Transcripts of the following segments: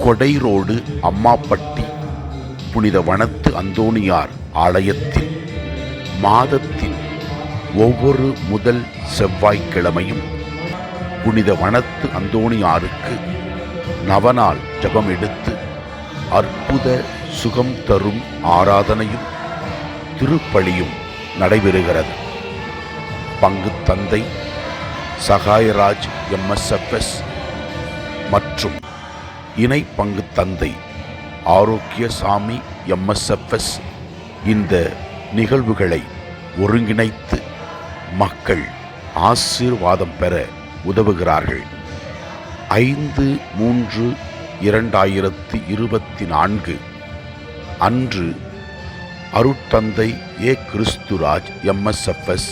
கொடைரோடு அம்மாப்பட்டி புனித வனத்து அந்தோணியார் ஆலயத்தில் மாதத்தின் ஒவ்வொரு முதல் செவ்வாய்க்கிழமையும் புனித வனத்து அந்தோணியாருக்கு நவநாள் ஜபம் எடுத்து அற்புத சுகம் தரும் ஆராதனையும் திருப்பலியும் நடைபெறுகிறது. பங்கு தந்தை சகாயராஜ் MSFS மற்றும் இணை பங்கு தந்தை ஆரோக்கியசாமி MSFS இந்த நிகழ்வுகளை ஒருங்கிணைத்து மக்கள் ஆசீர்வாதம் பெற உதவுகிறார்கள். 5/3/2024 அன்று அருட்தந்தை கிறிஸ்துராஜ் MSFS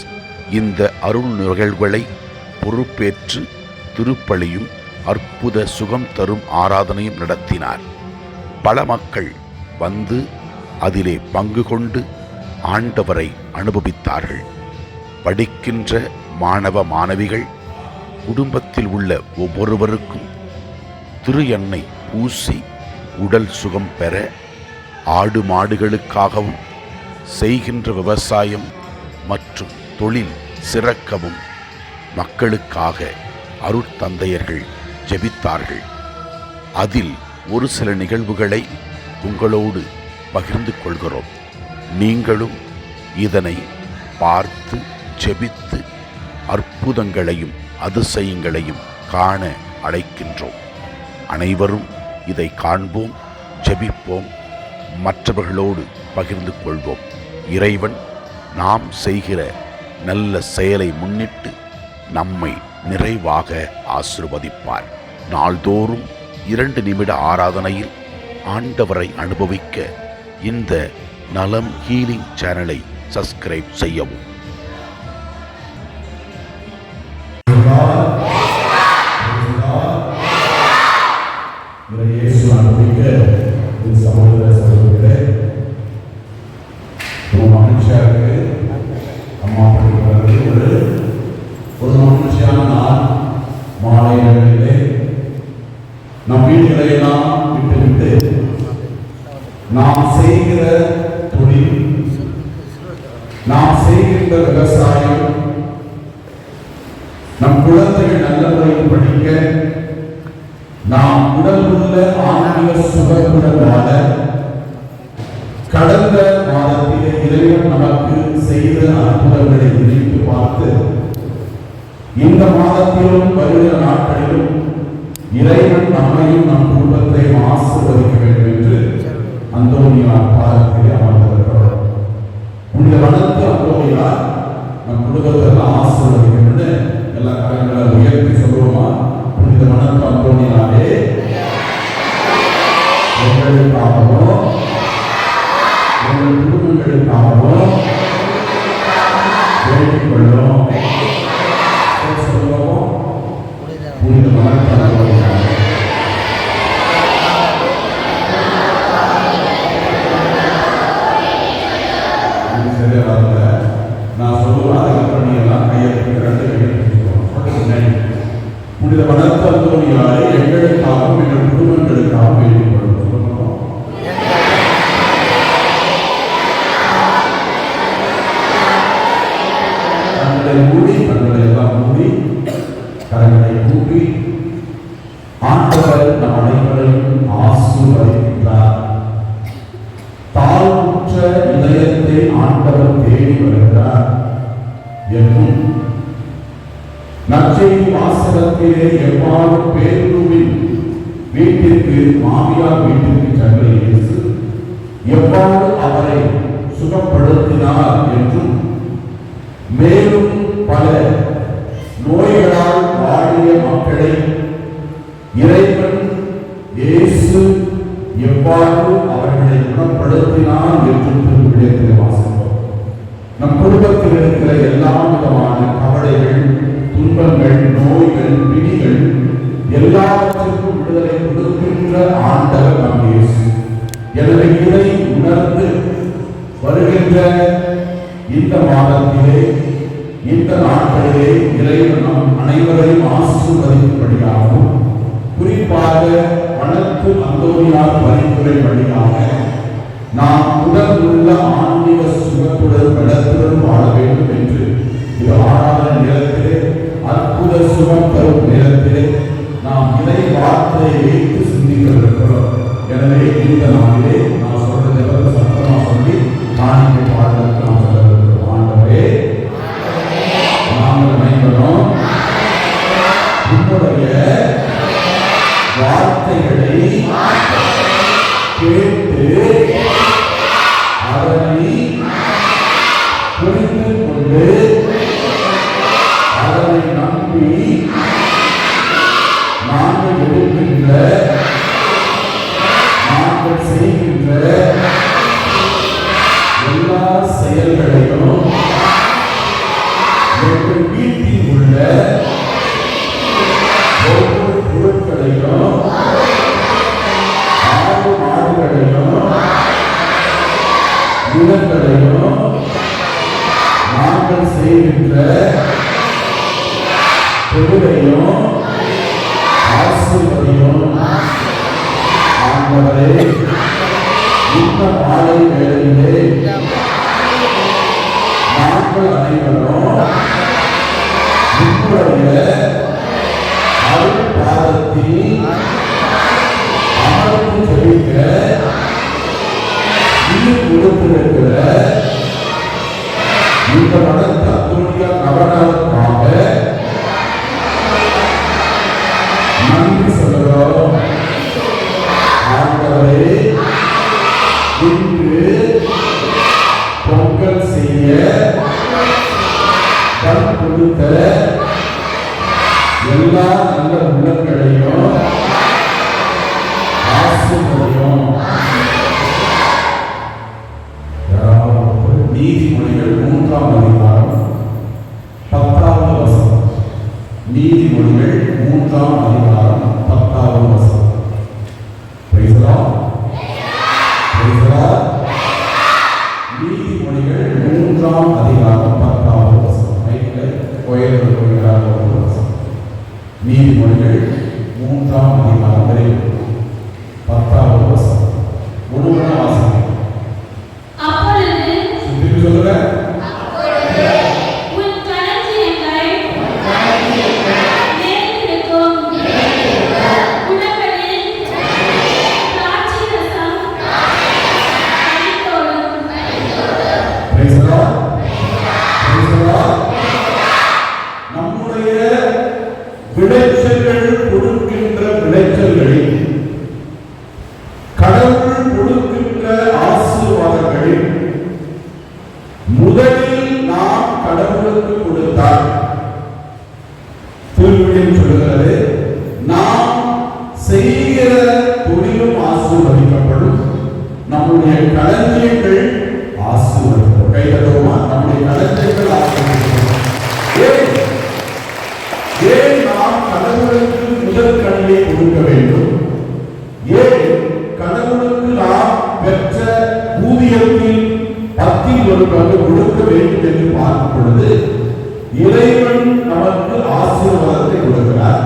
இந்த அருள் நிகழ்வுகளை பொறுப்பேற்று திருப்பலியும் அற்புத சுகம் தரும் ஆராதனையும் நடத்தினார். பல மக்கள் வந்து அதிலே பங்கு கொண்டு ஆண்டவரை அனுபவித்தார்கள். படிக்கின்ற மாணவ மாணவிகள் குடும்பத்தில் உள்ள ஒவ்வொருவருக்கும் திரு எண்ணெய் பூசி உடல் சுகம் பெற, ஆடு மாடுகளுக்காகவும் செய்கின்ற விவசாயம் மற்றும் தொழில் சிறக்கவும் மக்களுக்காக அருட்தந்தையர்கள் ஜெபித்தார்கள். அதில் ஒரு சில நிகழ்வுகளை உங்களோடு பகிர்ந்து கொள்கிறோம். நீங்களும் இதனை பார்த்து ஜெபித்து அற்புதங்களையும் அதிசயங்களையும் காண அழைக்கின்றோம். அனைவரும் இதை காண்போம், ஜெபிப்போம், மற்றவர்களோடு பகிர்ந்து கொள்வோம். இறைவன் நாம் செய்கிற நல்ல செயலை முன்னிட்டு நம்மை நிறைவாக ஆசீர்வதிப்பார். நாள்தோறும் 2 நிமிட ஆராதனையில் ஆண்டவரை அனுபவிக்க இந்த நலம் ஹீலிங் சேனலை சப்ஸ்கிரைப் செய்யவும். நம் வீடுகளையெல்லாம் விட்டுவிட்டு நாம் செய்கிற தொழில், நாம் செய்கின்ற விவசாயம், நம் குழந்தைகள் நல்ல முறையில் படிக்க, நாம் உடல் உள்ள ஆன்மீக சுகத்துடன் வாழ கடந்த மாதத்திலே இறைவன் நமக்கு செய்த அற்புதங்களை நினைத்து பார்த்து இந்த மாதத்திலும் வருகிற நாட்களிலும் இறைவன் நம்மையும் நம் குடும்பத்தையும் ஆசீர்வதிக்க வேண்டும் என்று அந்தோணியார் பாதத்திலே அமர்ந்திருக்கிறோம். புனித வனத்து அந்தோணியார் நம் குடும்பத்தை ஆசீர்வதிக்க வேண்டும். எல்லா கரங்களை உயர்த்தி சொல்லுவோமா? புனித வனத்து அந்தோணியாரே, எங்களுக்காகவும் எங்கள் குடும்பங்களுக்காகவும் வேண்டிக் கொள்ளும். சொல்லுவோம். புனித வனத்து அந்தோணியார் நான் சொல்லுவேன். அதுக்கப்புறம் நீ எல்லாம் புனித வனத்து அந்தோணியாரை எங்களுக்காகவும் எங்கள் குடும்பங்களுக்காகவும் வேண்டிக் கொள்ளும். கண்களை எல்லாம் மூடி கரங்களை கூப்பி ஆண்டவர் நம் அனைவரையும் ஆசீர்வதிக்கின்றார். தாழ்வுற்ற இதயத்தை ஆண்டவர் தேடி வருகிறார் என்றும் நற்செய்தி வாசகத்திலே எவ்வாறு பேதுருவின் வீட்டிற்கு மாமியார் வீட்டிற்கு சென்ற இயேசு எவ்வாறு அவரை சுகப்படுத்தினார் என்றும் மேலும் பல நோய்களால் வாழிய மக்களை இறைவன் இயேசு எவ்வாறு அவர்களை குணப்படுத்தினார் என்றும் திருவிடத்தில் வாசிப்போம். நம் குடும்பத்தில் இருக்கிற எல்லா விதமான கவலைகள், துன்பங்கள், நோய்கள், பிடிகள் எல்லாவற்றிற்கும் விடுதலை கொடுக்கின்ற ஆண்டவர் நம் இயேசு. எனவே இதை உணர்ந்து வருகின்ற இந்த மாதத்திலே, இந்த நாட்களிலே இறைவன் நம் அனைவரையும் ஆசீர்வதிக்கும்படியாகவும், குறிப்பாக வடக்கு அந்தோனியார் பரிந்துரை வழியாக நாம் உடல் உள்ள ஆன்மீக சுகத்துடன் பலத்துடன் வாழ வேண்டும் என்று இது ஆறாத நேரத்திலே அற்புத சுகம் தரும் நேரத்திலே நாம் இறை வார்த்தையை வைத்து சிந்திக்கிறோம். எனவே இந்த நாளிலே நான் சொல்றதை சத்தமா சொல்லி காணிக்கை பாடலுக்கு நாம் சொல்ல இருக்கிறோம். ஆண்டவரே, நாங்கள் அனைவரும் உங்களுடைய வார்த்தைகளை கேட்டு அதனை புரிந்து கொண்டு அதனை நம்பி நாங்கள் எடுக்கின்ற நாங்கள் செய்கின்ற எல்லா செயல்களையும் எங்கள் வீட்டில் உள்ள ஒவ்வொரு பொருட்களையும் ஆடு மாடுகளையும் நிலங்களையும் நாங்கள் செய்கின்ற தொழிலையும் ஆசீர்வதியும் ஆண்டவரே, இந்த மாலை வேளையிலே நாங்கள் அனைவரும் உங்களுடைய அருள் பாதத்தில் அமர்ந்து ஜெபிக்க நீர் கொடுத்திருக்கிற இந்த வடக்கு அந்தோனியார் நவநாளுக்காக நன்றி சொல்கிறோம். ஆண்டவரே, இன்று பொங்கல் செய்ய கண் கொடுத்த எல்லா நல்ல உள்ளங்களையும் ஆசீர்வதியும். நீதிமொழிகள் 3ஆம் அதிகாரம் 10வது வசனம். நீதிமொழிகள் 3ஆம் அதிகாரம் 10வது வசனம். Price the Lord. Price the Lord. நீதிமொழிகள் 3ஆம் அதிகாரம் 10வது வசனம். ரைட்ல கோயிலுக்கு போகிறார் ஒரு வசனம். நீதிமொழிகள் 3ஆம் அதிகாரம் 10வது வசனம். முழுவதும் வாசிங்க. சொல்லுங்க. நம்முடைய விளைச்சல்கள் கொடுக்கின்ற விளைச்சல்களில் கடவுள் கொடுக்கின்ற ஆசீர்வாதங்களில் முதலில் நாம் கடவுளுக்கு கொடுத்தால் திருவிழியம் சொல்லுகிறது, நாம் செய்கிற தொழிலும் ஆசீர்வதிக்கப்படும், நம்முடைய களஞ்சியங்கள் ஆசீர்வதிக்கப்படும். கைதட்டுமா? நம்முடைய களஞ்சியங்கள் ஆசீர்வதிக்கப்படும். ஏன் நாம் கடவுளுக்கு முதல் கனியை கொடுக்க வேண்டும்? ஏன் கடவுளுக்கு நாம் பெற்ற ஊதியத்தில் 10ல் ஒரு பங்கு கொடுக்க வேண்டும் என்று பார்க்கும் பொழுது இறைவன் நமக்கு ஆசீர்வாதத்தை கொடுக்கிறார்.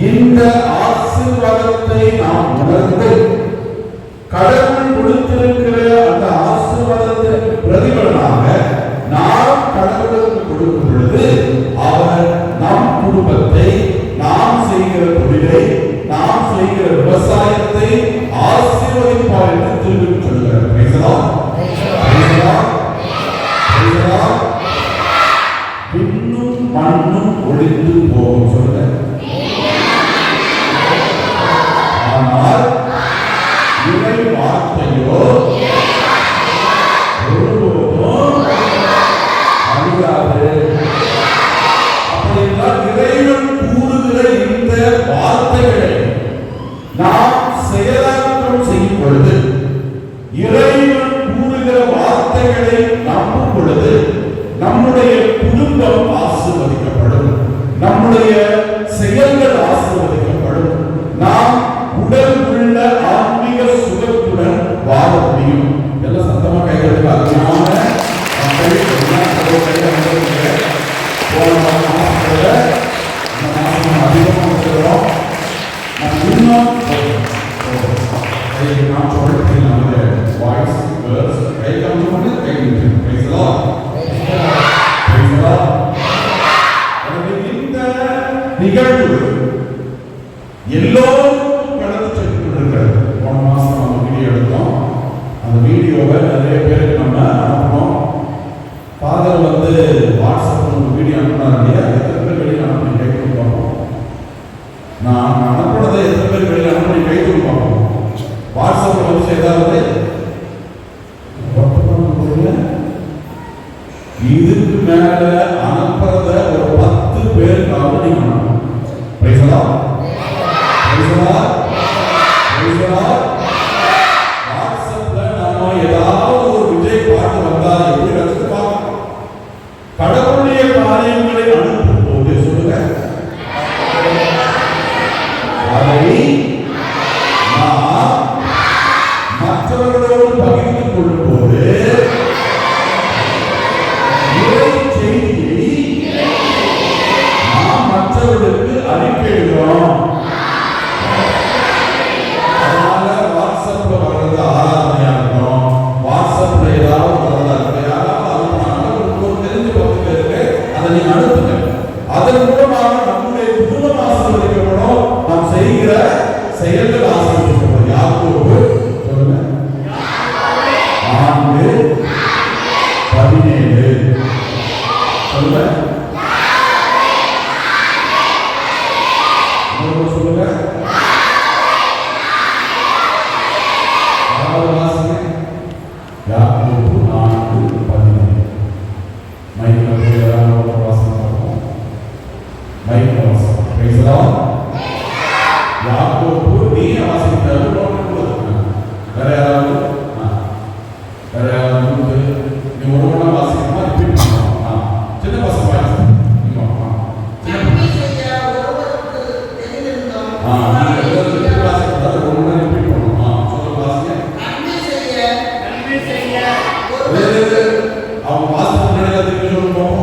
இந்த ஆசீர்வாதத்தை நாம் உணர்ந்து கடவுள் கொடுத்திருக்கிற அந்த ஆசீர்வாதத்திற்கு பிரதிபலனாக நாம் கடவுளுக்கு கொடுக்கும் பொழுது அவர் நம் குடும்பத்தை, நாம் செய்கிற தொழிலை, நாம் செய்கிற விவசாயத்தை ஆசீர்வதிப்பார் என்று திரும்பி சொல்கிறார். விண்ணும் மண்ணும் ஒழிந்து போகும் சொல்ல, ஆனால் இறை வார்த்தையோ ஒருபோதும் அழியாது. அப்படின்றால் இறைவன் கூறுகிற இந்த வார்த்தைகளை நாம் செயலாக்கம் செய்யும் பொழுது, இறைவன் கூறுகிற வார்த்தைகளை நம்பும் பொழுது நம்முடைய குடும்பம் ஆசீர்வதிக்கப்படும், நம்முடைய செயல்கள் ஆசீர்வதிக்கப்படும், நாம் உடல் உள்ள ஆன்மீக சுகத்துடன் வாழ முடியும். எல்லாம் சத்தமா கைகளுக்கு அருமையான அதிகமாக வீடியோவை நிறைய பேருக்கு நம்ம அனுப்பணும். ஃபாதர் வந்து வாட்ஸ்அப்பில் ஒரு வீடியோ அனுப்பினார் இல்லையா, எத்தனை பேர் வெளியில் அனுப்பி கை கொடுப்பாங்க? நான் அனுப்புனதை எத்தனை பேர் வெளியில் அனுப்பி கை கொடுப்பாங்க? வாட்ஸ்அப்பில் வந்து ஏதாவது இதுக்கு மேல அனுப்புறத ஒரு 10 பேருக்காவது நீங்க அனுப்பணும். Price the Lord, price the Lord, price the Lord. வாட்ஸ்அப்ல நம்ம ஏதாவது ஒரு விஜய் பாட்டு வந்தா எப்படி ரசித்து பார்க்கணும்? கடவுளுடைய காரியங்களை அனுப்பும் போது சொல்லுங்க, அதை நாம் மற்றவர்களோடு பகிர்ந்து கொள்ளும் போது மற்றவர்களுக்கு அனுப்பிடுகிறோம். அதனால வாட்ஸ்அப்ல வர்றது ஆராதனையா இருக்கும், வாட்ஸ்அப்ல ஏதாவது வர்றதா இருக்கு, யாராவது அனுப்பினாலும் ஒரு தெரிஞ்ச 10 பேருக்கு அதை நீங்க அனுப்புங்க. அதன் மூலமாக நம்முடைய குடும்பம் ஆசீர்வதிக்கப்படும், நாம் செய்கிற செயல்கள் ஆசீர்வதிக்கப்படும். யாக்கோபு சொல்லுங்க 4:17 சொல்லுங்க, சொல்லுங்க. யாக்கோபு 4:17 மைக்கேல் வாசனம். Praise the lord. யாக்கோபு நீ வாசித்தாலும் வேற யாராவது நீ ஒருவனா வாசிக்கணுமா ரிப்பீட் பண்ணலாம். சின்ன பசங்க அவங்க வாசல் நடக்கிறதுக்கு சொல்லுவோம்.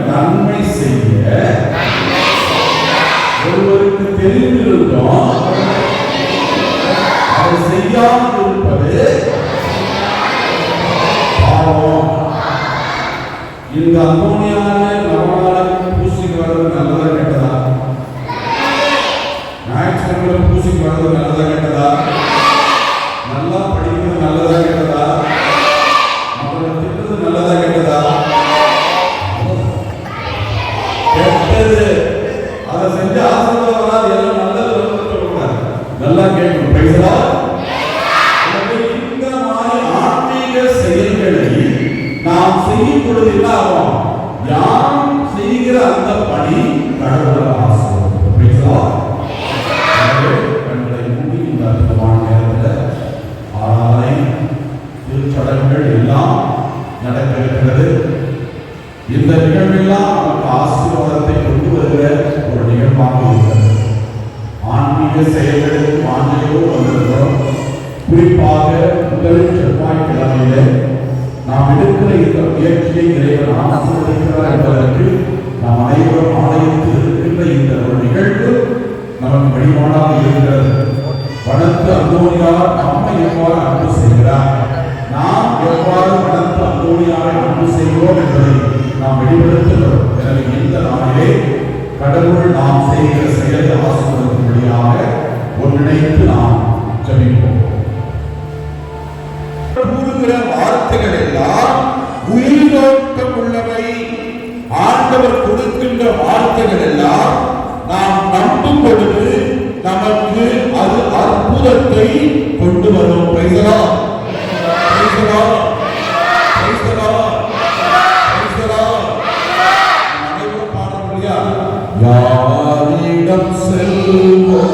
நன்மை செய்ய ஒருவருக்கு தெரிந்திருந்தோம், அதை செய்யாமல் இருப்பது பாவம். இந்த அம்மோனியான நவநாளுக்கு பூசிக்கு வர்றது நல்லதா கெட்டதா? ஞாயிற்றுக்கிழமை பூசிக்கு வர்றது நல்லதா கெட்டதா? நல்லா படிக்கிறது நல்லதா கெட்டதா? அவங்களை திட்டுறது நல்லதா கெட்டதா? கெட்டது. அதை செஞ்சு ஆசீர்வாதம் வராது, எல்லாம் நல்லது சொல்லக்கூடாது, நல்லா கேட்கணும். Price the Lord. இந்த மாதிரி ஆன்மீக செயல்களை நாம் செய்யும் பொழுது என்ன ஆகும்? யாரும் செய்கிற அந்த பணி கடவுளால் ஆசீர்வதிக்கப்படும். Praise the lord. கண்களை மூடி இந்த அற்புதமான நேரத்தில் ஆராதனை திருச்சடங்குகள் எல்லாம் நடக்க இருக்கிறது. இந்த நிகழ்வெல்லாம் நமக்கு ஆசீர்வாதத்தை கொண்டு வருகிற ஒரு நிகழ்வாக இருக்கிறது. ஆன்மீக செயல்களுக்கு வாஞ்சையோடு வந்திருக்கிறோம். குறிப்பாக முதல் செவ்வாய்க்கிழமையிலே நாம் எடுக்கிற இந்த முயற்சியை இறைவன் ஆசீர்வதிக்கிறார் என்பதற்கு நாம் அனைவரும் ஆலயத்தில் இருக்கின்ற இந்த ஒரு நிகழ்வு நமக்கு வழிபாடாக இருக்கிறது. வடக்கு அந்தோனியார் நம்மை எவ்வாறு அன்பு செய்கிறார், நாம் எவ்வாறு வடக்கு அந்தோனியாரை அன்பு செய்கிறோம் என்பதை நாம் வெளிப்படுத்துகிறோம். எனவே இந்த நாளிலே கடவுள் நாம் செய்கிற செயலை ஆசீர்வதிக்கும்படியாக ஒன்றிணைத்து நாம் ஜெபிப்போம். கூறுகிற வார்த்தைகள் எல்லாம் உயிரோட்டம் உள்ளவை. ஆண்டவர் கொடுக்கின்ற வார்த்தைகள் எல்லாம் நாம் நம்பும் பொழுது நமக்கு அது அற்புதத்தை கொண்டு வரும். Price the Lord, price the Lord, price the Lord, price the Lord. அனைவரும் பாட முடியாது. யாரிடம் செல்வோம்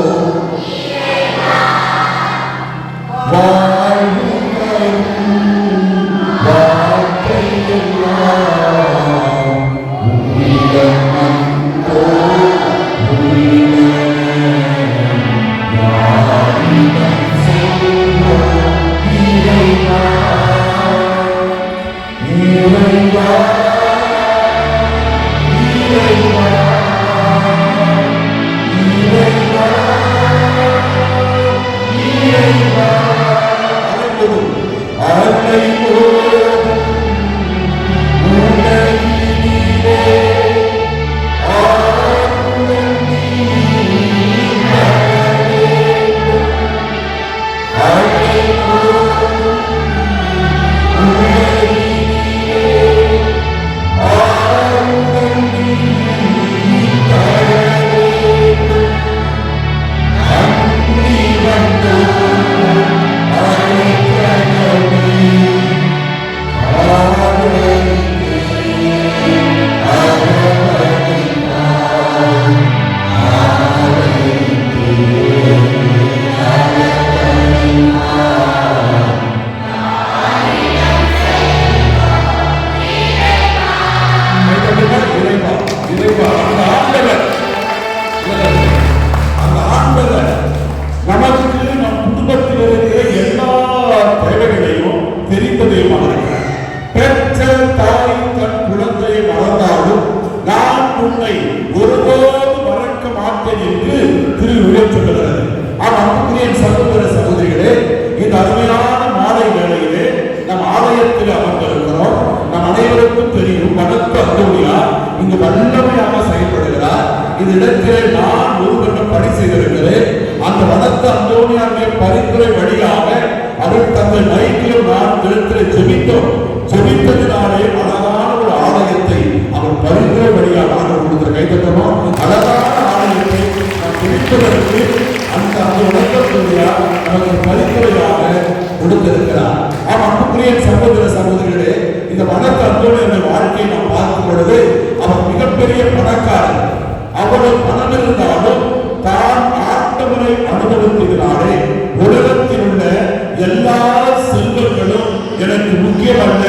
இடத்திலே நான் ஒருவருக்கு பணி செய்திருக்கிறேன். அந்த வனத்த அந்தோனியாருடைய பரிந்துரை வழியாக அருட்தந்தை மைக்கேலும் நான் இடத்திலே ஜெபித்ததினாலே அழகான ஒரு ஆலயத்தை அவர் பரிந்துரை வழியாக ஆண்டவர் கொடுத்த கைத்தட்டணும். அழகான ஆலயத்தை நாம் ஜெபிப்பதற்கு அந்த வனத்தோனியார் நமக்கு பரிந்துரையாக கொடுத்திருக்கிறார். அன்புக்குரிய சகோதர சகோதரிகளே, இந்த வனத்த அந்தோனியாருடைய வாழ்க்கையை நாம் பார்க்கும் பொழுது அவர் மிகப்பெரிய பணக்காரர். அவரது பணம் இருந்தாலும் தான் ஆண்டவரை அனுபவித்ததினாலே உலகத்தில் உள்ள எல்லா செல்வங்களும் எனக்கு முக்கியம் அல்ல,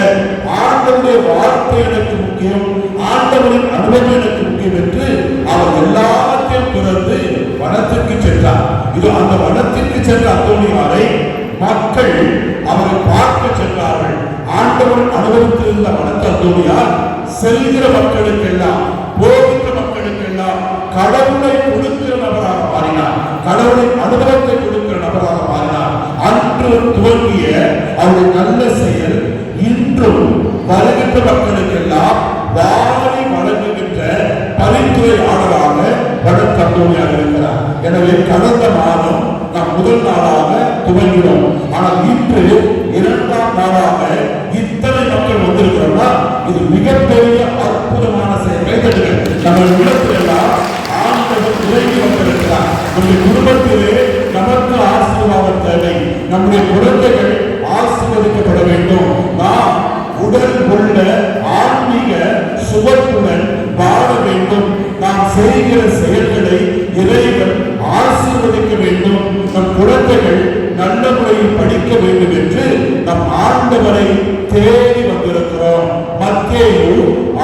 ஆண்டவருடைய வார்த்தை எனக்கு முக்கியம், ஆண்டவரின் அனுபவம் எனக்கு முக்கியம் என்று அவர் எல்லாத்தையும் துறந்து வனத்திற்கு சென்றார். இது அந்த வனத்திற்கு சென்ற அந்தோனியாரை மக்கள் அவரை பார்க்க சென்றார்கள். ஆண்டவரின் அனுபவத்திலிருந்த வனத்த அந்தோனியார் செல்கிற மக்களுக்கெல்லாம், போகின்ற மக்களுக்கெல்லாம் கடவுளை கொடுக்கிற நபராக மாறினார், கடவுளின் அனுபவத்தை கொடுக்கிற நபராக மாறினார். அன்று துவங்கிய அவருடைய நல்ல செயல் இன்றும் வருகின்ற மக்களுக்கெல்லாம் வாரி வழங்குகின்ற பரிந்துரையாளராக வனத்த அந்தோனியார் இருக்கிறார். எனவே கடந்த மாதம் நாம் முதல் நாளாக துவங்கினோம். ஆனால் இன்று இரண்டாம் நாளாக இத்தனை மக்கள் வந்திருக்கிறோம்னா இது மிகப்பெரிய அற்புதமான செயல். நம்ம இடத்திலெல்லாம் ஆண்டவர் இறங்கி வந்திருக்கிறார். நம்முடைய குடும்பத்திலே நமக்கு ஆசீர்வாதம் தேவை. நம்முடைய குழந்தைகள் ஆசீர்வதிக்கப்பட வேண்டும். நாம் உடல் உள்ள ஆன்மீக சுபத்துடன் வாழ வேண்டும். நாம் செய்கிற செயல்களை இறைவன் ஆசீர்வதிக்க வேண்டும். நம் குழந்தைகள் நல்ல முறையில் படிக்க வேண்டும் என்று நம் ஆண்டவரை தேடி வந்திருக்கிறோம். மத்தேயு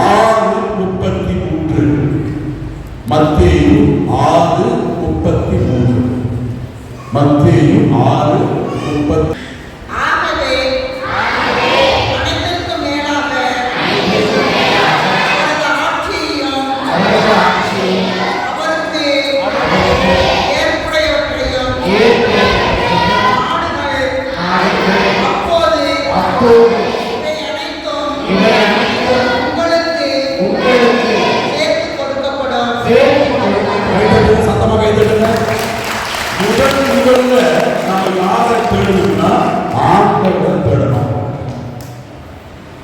6:33. மத்தேயு 6:33. மத்தேயு 6:33.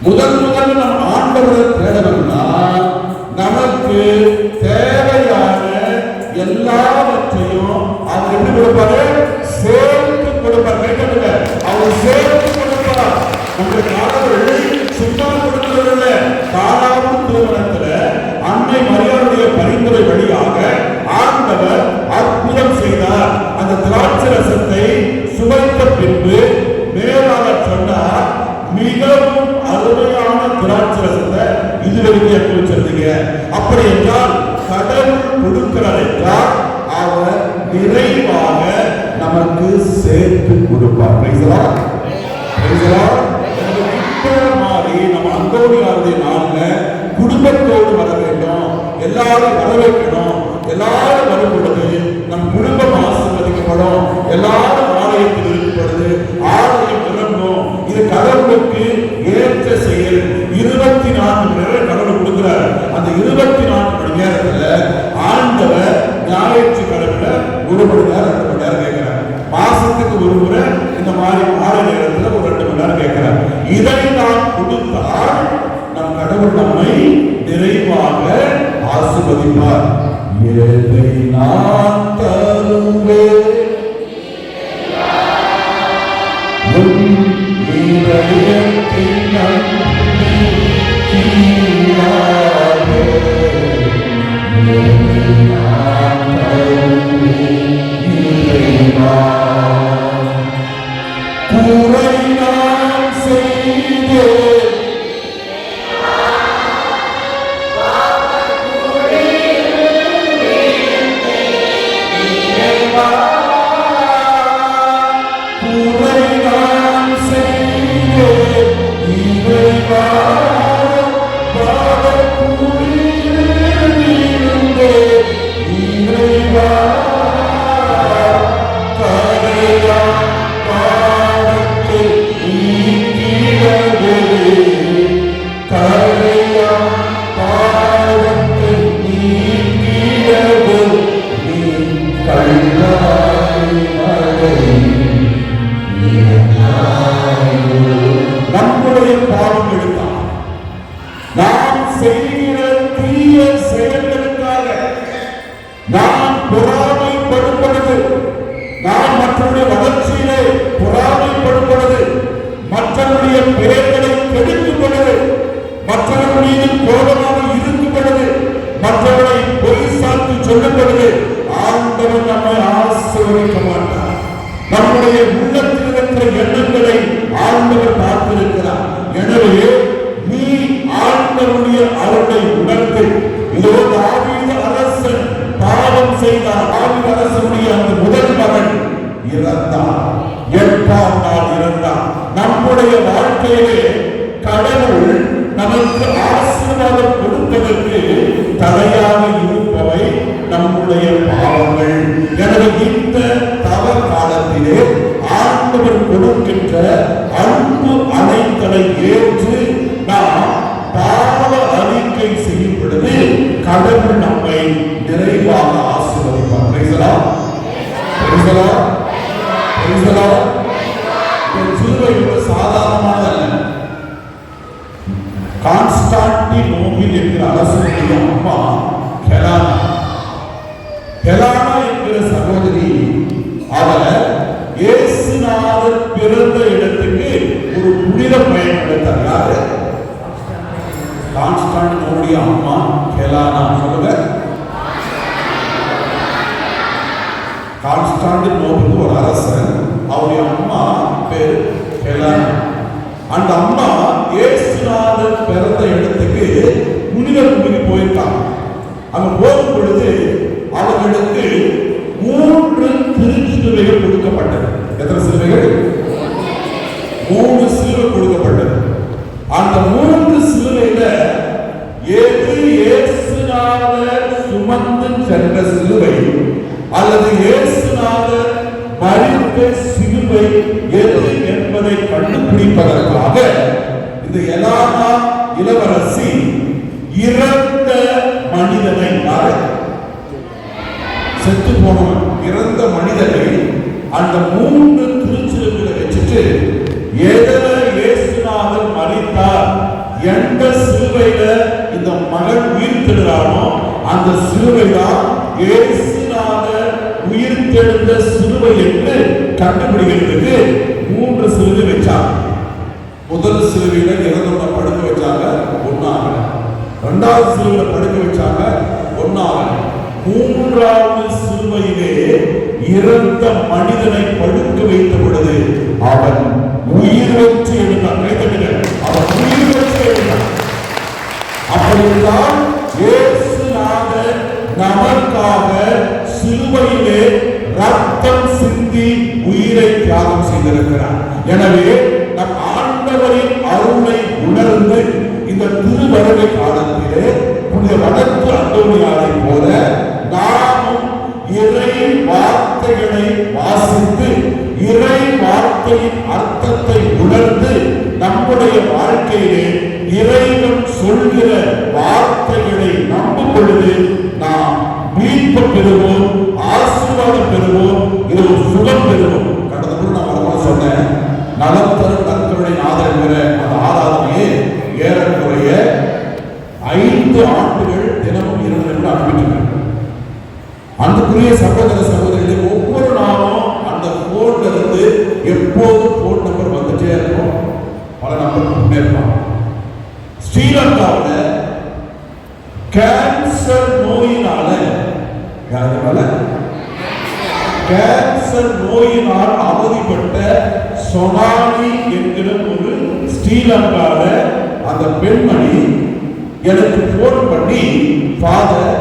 முதல் நம்ம ஆண்டவரை தேடணும்னா நமக்கு தேவையான எல்லாவற்றையும் அவர் எப்படி கொடுப்பாரு? சேர்த்து கொடுப்பார். அவர் சேர்த்து கொடுப்பார். நம்முடைய ஆண்டவர் சும்மா கொடுக்கிறதில்ல. காலாவும் திருமணத்துல அன்னை மரியாதைய பரிந்துரை வழியாக ஆண்டவர் அற்புதம் செய்தார். அந்த திராட்சை ரசத்தை சுவைத்த பின்பு மேலாக சொன்னார், மிகவும் அருமையான திராட்சை ரசத்தை இதுவரைக்கும் எப்படி வச்சிருந்தீங்க? அப்படி என்றால் கடவுள் கொடுக்கிறார் என்றால் அவர் நிறைவாக நமக்கு சேர்த்து கொடுப்பார். மாறி நம்ம அந்தோனியாருடைய நாள்ல குடும்பத்தோடு வர வேண்டும், எல்லாரும் வரவேற்கணும். எல்லாரும் வரும் பொழுது நம் குடும்பம் ஆசீர்வதிக்கப்படும். எல்லாரும் ஆலயத்தில் இருக்கும் பொழுது ஆலயம் நிரம்பும். இது கடவுளுக்கு ஏற்ற செயல். 24 மணி நேரம் கடவுள் கொடுக்கிறார். அந்த 24 மணி நேரத்துல ஆண்டவர் ஞாயிற்றுக்கிழமையில 1 மணி நேரம் 2 மணி நேரம் கேட்கிறார். மாசத்துக்கு ஒரு முறை இந்த மாதிரி மாலை நேரத்துல ஒரு 2 மணி நேரம் கேட்கிறார். இதை நாம் கொடுத்தால் நம் கடவுள் நம்மை நிறைவாக ஆசீர்வதிப்பார். எதை நான் தருவேன் குறை நான் நம்முடைய பாவங்களுக்காக, நாம் செய்கிற தீய செயல்களுக்காக, நாம் பொறாமைப்படும் பொழுது, நாம் மற்றவருடைய வளர்ச்சியிலே பொறாமைப்படும் மற்றவருடைய பெயர்களை கெடுக்கும் பொழுது, மற்றவர் மீது கோபமாக இருக்கும் பொழுது, மற்றவரை பொய் சாட்சி சொல்லும் பொழுது ஆண்டவர் நம்மை ஆசீர்வதிக்க மாட்டார். நம்முடைய உள்ளத்தில் இருக்கிற எண்ணங்களை ஆண்டவர் பார்த்திருக்கிறார். எனவே நீ ஆண்டவருடைய அருளை உணர்ந்து, இதோ தாவீது அரசன் பாவம் செய்தார். தாவீது அரசனுடைய அந்த முதல் மகன் இறந்தார், 8ஆம் நாள் இறந்தார். நம்முடைய வாழ்க்கையிலே கடவுள் நமக்கு ஆசீர்வாதம் கொடுப்பதற்கு தடையாக இருப்பவை நம்முடைய பாவங்கள். எனவே இந்த தவ காலத்திலே ஆண்டவர் கொடுக்கின்ற அன்பு அழைத்தலை ஏற்று நாம் பாவ அறிக்கை செய்யும் பொழுது கடவுள் நம்மை நிறைவாக ஆசீர்வதிப்பார். Praise the Lord, praise the Lord, praise the Lord. சிலுவை சாதாரணமானதல்ல. கான்ஸ்டான்டினோபிள் என்கிற அரசனுடைய அம்மா ஹெலானா என்கிற சகோதரி, அவர் இயேசுநாதர் பிறந்த இடத்துக்கு ஒரு புனித பயணம் எடுத்தார். யாரு? கான்ஸ்டான்டினோவுடைய அம்மா ஹெலானா. சொல்லுங்க. கான்ஸ்டான்டினோபிள் ஒரு அரசன், அவருடைய அம்மா பேர் ஹெலானா. அந்த அம்மா இயேசுநாதர் பிறந்த இடத்துக்கு புனித பூமிக்கு போயிருக்காங்க. அங்க போகும் பொழுது அவர்களுக்கு 3 திருச்சிலுவைகள் கொடுக்கப்பட்டது. எத்தனை சிலுவைகள்? 3 சிலுவை கொடுக்கப்பட்டது. அந்த 3 சிலுவையில எது இயேசுநாதர் சுமந்து சென்ற சிலுவை அல்லது இயேசுநாதர் மரித்த சிலுவை எது என்பதை கண்டுபிடிப்பதற்காக இந்த எலானா இளவரசி இறந்த மனிதனை, செத்து போனவன், இறந்த மனிதனை அந்த 3 திருச்சிலுவைகளை வச்சுட்டு எதிர இயேசுநாதர் மரித்தார், எந்த சிலுவையில இந்த மகன் உயிர் தெழுறானோ அந்த சிலுவை தான் இயேசுநாதர் உயிர் தெழுந்த சிலுவை என்று கண்டுபிடிக்கிறதுக்கு 3 சிலுவை வச்சாங்க. முதல் சிலுவையில இறந்தவனை படுக்க வச்சாங்க, ஒன்னாக. 2வது சிலுவையில படுக்க வச்சாங்க, ஒன்னாக. 3வது சிலுவையிலே இறந்த மனிதனை படுக்க வைத்த பொழுது அவன் உயிர் வச்சு எழுந்தான். அவன் உயிர் வச்சு எழுந்தான். அப்படித்தான் இயேசுநாதர் நமக்காக சிலுவையிலே ரத்தம் சிந்தி உயிரை தியாகம் செய்திருக்கிறார். எனவே நம் ஆண்டவரின் அருளை உணர்ந்து இந்த திருவருகை காலத்திலே புனித வடக்கு அந்தோனியாரை போல நாமும் இறை வார்த்தைகளை வாசித்து இறை வார்த்தையின் அர்த்தத்தை உணர்ந்து நம்முடைய வாழ்க்கையிலே இறைவன் சொல்கிற வார்த்தைகளை நம்பும் பொழுது நாம் மீட்பு பெறுவோம், ஆசீர்வாதம் பெறுவோம், இது ஒரு சுகம் பெறுவோம். கடந்த முறை நான் வரலாம் சொன்னேன், நலம் தரும் நற்கருணை ஆதரவுகிற அந்த ஆராதனையை ஏறக்குறைய 5 ஆண்டுகள் தினமும் 2 நிமிடம் அனுப்பிட்டு அன்புக்குரிய சகோதர சகோதரிகளே, ஒவ்வொரு நாளும் அந்த போன்ல இருந்து எப்போதும் போன் நம்பர் வந்துட்டே இருக்கும். பல நம்பர் முன்னேற்பாங்க. ஸ்ரீலங்காவில் கேன்சர் நோயினால கேன்சர் நோயினால் அவதிப்பட்ட சொனாலி என்கிற ஒரு ஸ்ரீலங்கால அந்த பெண்மணி எனக்கு போன் பண்ணி, ஃபாதர்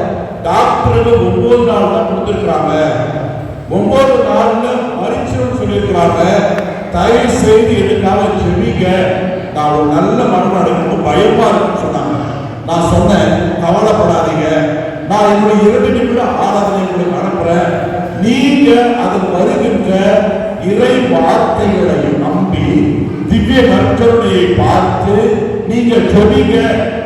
டாக்டர்கள் 9 நாள் தான் கொடுத்திருக்கிறாங்க, 9 நாள்ல மரிச்சிடும் சொல்லியிருக்கிறாங்க, தயவு செய்து எனக்காக ஜெபிங்க, நான் ஒரு நல்ல மரணம் அடைக்கணும், பயமா இருக்குன்னு சொன்னாங்க. நான் சொன்னேன், கவலைப்படாதீங்க, நான் என்னுடைய 2 நிமிட ஆராதனை உங்களுக்கு அனுப்புறேன், நீங்க அதன் வருகின்ற இறை வார்த்தைகளை நம்பி திவ்ய நற்கருணையை பார்த்து நீங்க ஜெபிங்க,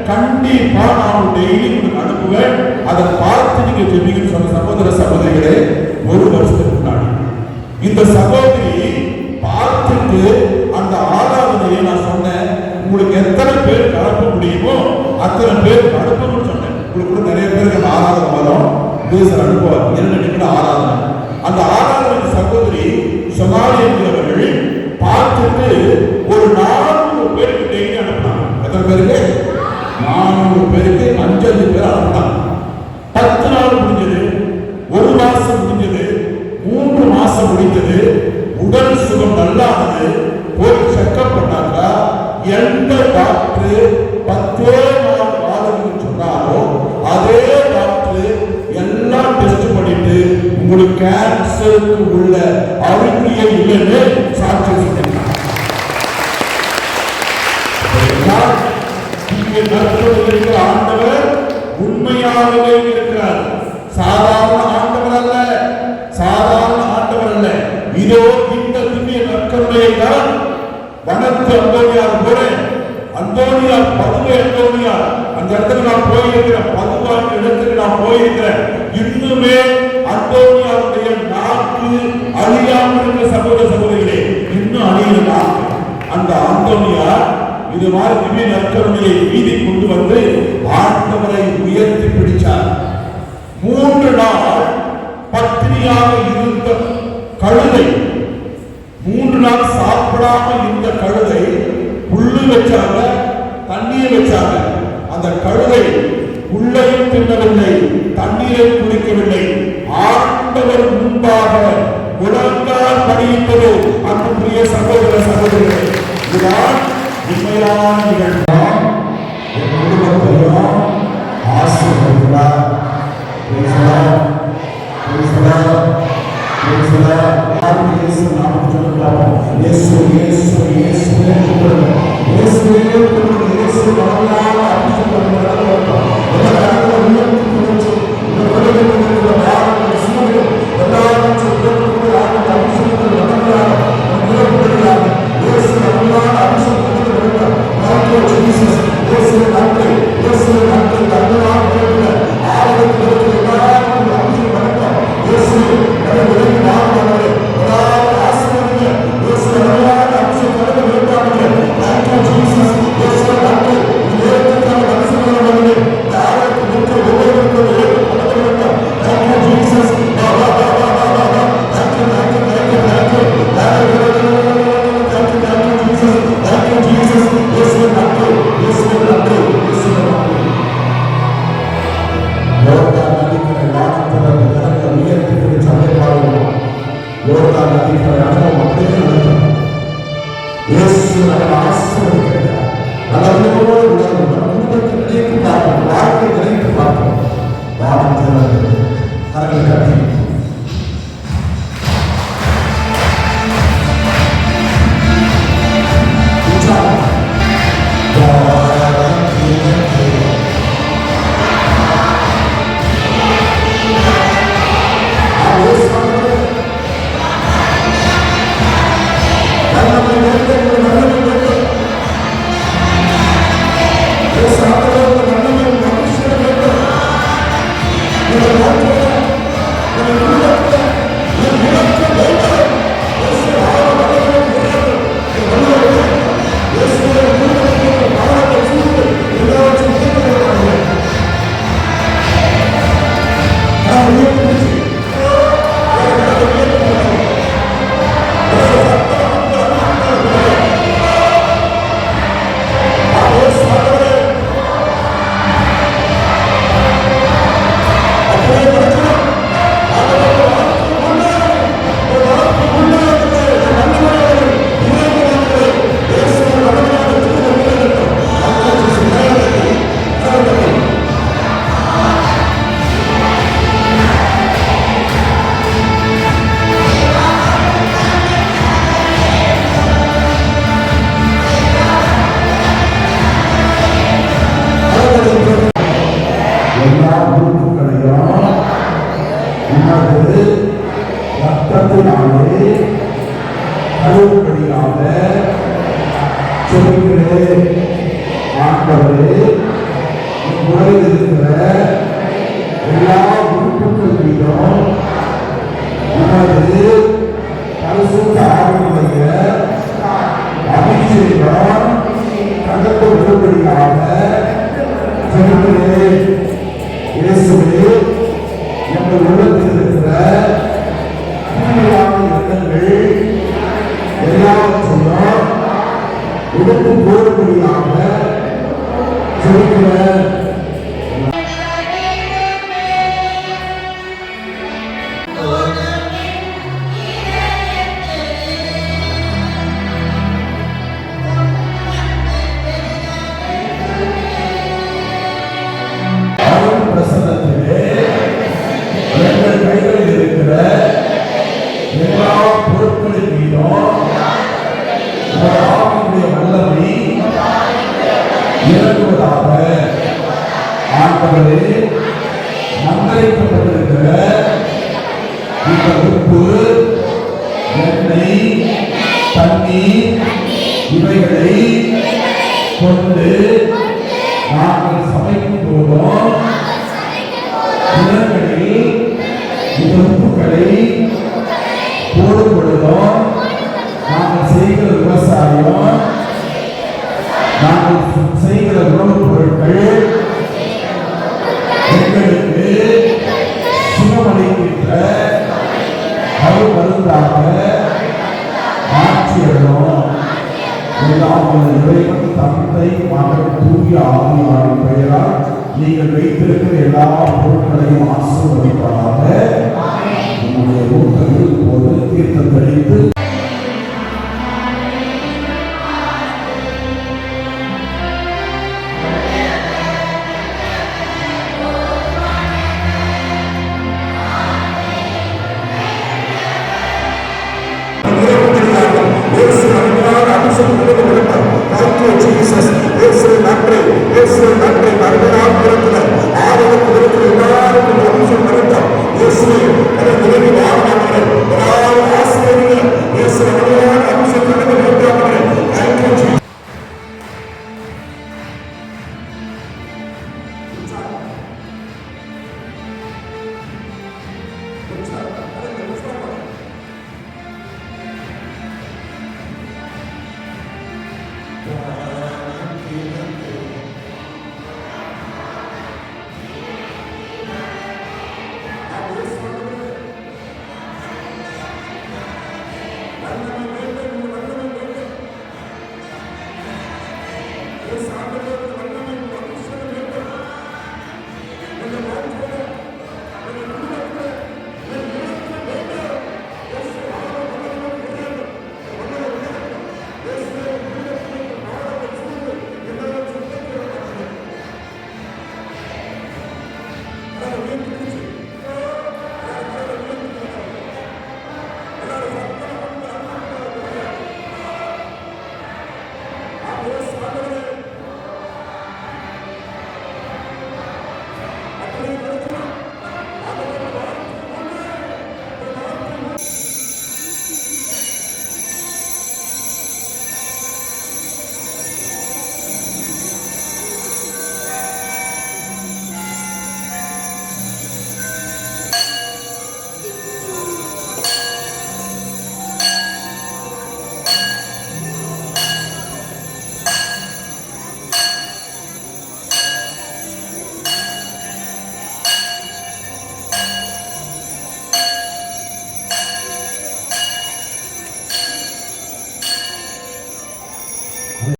கண்டிப்பா நான் டெய்லி உங்களுக்கு அனுப்புவேன், அதை பார்த்து நீங்க ஜெபிங்கன்னு சொன்ன சகோதர சகோதரிகளே, 1 வருஷத்துக்கு முன்னாடி இந்த சகோதரி பார்த்துட்டு அந்த அத்தனை பேர் அனுப்பணும்னு சொன்னேன். உங்களுக்கு கூட நிறைய பேருக்கு ஆராதனை வரும், பேசர் அனுப்புவார். 2 நிமிடம் ஆராதனை. அந்த ஆராதனை சகோதரி சொமாலி என்கிறவர்கள் பார்த்துட்டு ஒரு 400 பேருக்கு டெய்லி அனுப்பினாங்க. எத்தனை பேருக்கு? 400 பேருக்கு 5 பேர் அனுப்பினாங்க. 10 நாள் முடிஞ்சது, 1 மாசம் முடிஞ்சது, 3 மாசம் முடிஞ்சது. உடல் சுகம் நல்லானது. போய் செக்அப் பண்ணாங்க. எந்த டாக்டர் 10 நாள் வாழணும்னு சொன்னாரோ அதே டாக்டர் எல்லாம் டெஸ்ட் பண்ணிட்டு உங்களுக்கு கேன்சருக்கு உள்ள அறிகுறியே இல்லைன்னு சாட்சி சொன்னாங்க. ஆண்டவர் உண்மையாகவே இருக்கிறார். சாதாரண ஆண்டவர் அல்ல, சாதாரண ஆண்டவர் அல்ல. இதோ இந்த திவ்ய நற்கருணையை தான் வனத்து அந்தோனியார் போல, அந்தோனியார் பதுவை அந்தோனியார் அந்த இடத்துல நான் போயிருக்கிறேன், பதுவான இடத்துக்கு நான் போயிருக்கிறேன். இன்னுமே அந்தோனியாருடைய நாக்கு அழியாமல் இருக்கிற சகோதர சகோதரிகளே, இன்னும் அழியிற நாக்கு. அந்த அந்தோனியார் இது மாதிரி திவ்ய நற்கருணையை வீதி கொண்டு வந்து ஆண்டவரை உயர்த்தி பிடிச்சார். 3 நாள் பத்தினியாக இருந்த கழுதை, 3 நாள் சாப்பிடாம இந்த கழுதை புல்லு வச்சாங்க, தண்ணீர் வச்சாங்க. அந்த கழுதை புல்லையும் தின்னவில்லை, தண்ணீரை குடிக்கவில்லை. ஆண்டவர் முன்பாக முழங்கால் படியிட்டது. அன்புக்குரிய சகோதர சகோதரிகளே, இதுதான் உண்மையான நிகழ்வு. என் குடும்பத்தையும் ஆசீர்வதிக்கிறார். ஆண்டவரே இயேசுவே, எங்கள் உள்ளத்தில் இருக்கிற தீமையான எண்ணங்கள் எல்லாவற்றையும் எடுத்து போடும்படியாக ஜெபிக்கிறேன். பிரசன்னத்திலே எங்கள் கைகளில் இருக்கிற எல்லா பொருட்களின் மீதும் ஆவியுடைய வல்லமை இறங்குவதாக. ஆண்டவரே, மந்திரிக்கப்பட்டிருக்கிற இந்த உப்பு, எண்ணெய், தண்ணீர் இவைகளை கொண்டு நாங்கள் சமைக்கும் போதும் நிலங்களில் இந்த உப்புக்களை போடும் பொழுதும் நாங்கள் செய்கிற விவசாயம், நாங்கள் செய்கிற உணவுப் பொருட்கள் எங்களுக்கு சுகமளிக்கின்ற மருந்தாக மாற்றியதும் எல்லாம் இறைவன் தந்தை மகன் தூய ஆவியாரின் பெயரால் நீங்கள் வைத்திருக்கிற எல்லா பொருட்களையும் ஆசீர்வதிப்பதாக. உங்களுடைய ஊட்டங்கள் போது தீர்த்தம் தெளித்து